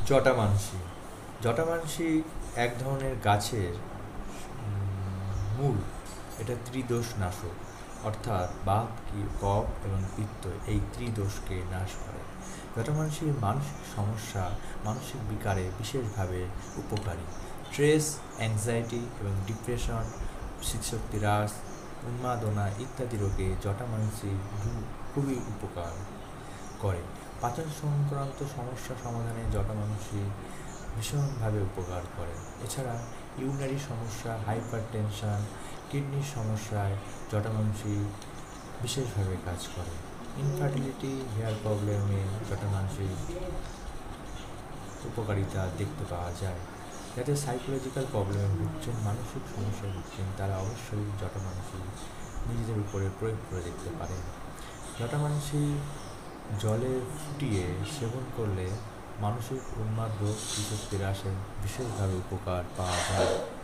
জটামানসি জটামানসি এক ধরনের গাছের মূল। এটা ত্রিদোষ নাশক, অর্থাৎ বাত, কফ এবং পিত্ত এই ত্রিদোষকে নাশ করে। জটামানসির মানসিক সমস্যা, মানসিক বিকারে বিশেষভাবে উপকারী। স্ট্রেস, অ্যাংজাইটি এবং ডিপ্রেশন, স্মৃতিশক্তি হ্রাস, উন্মাদনা ইত্যাদি রোগে জটামানসি খুবই উপকার করে। পাচন সংক্রান্ত সমস্যা সমাধানে জটামানসি ভীষণভাবে উপকার করে। এছাড়া ইউরিনারি সমস্যা, হাইপার টেনশন, কিডনির সমস্যায় জটামানসি বিশেষভাবে কাজ করে। ইনফার্টিলিটি, হেয়ার প্রবলেমে জটামানসি উপকারিতা দেখতে পাওয়া যায়। যাদের সাইকোলজিক্যাল প্রবলেমে ভুগছেন, মানসিক সমস্যায় ভুগছেন, তারা অবশ্যই জটামানসি নিজেদের উপরে প্রয়োগ করে দেখতে পারেন। জটামানসি জলে ফুটিয়ে সেবন করলে মানসিক উন্মাদ রোগ, স্মৃতিশক্তি হ্রাসে বিশেষভাবে উপকার পাওয়া যায়।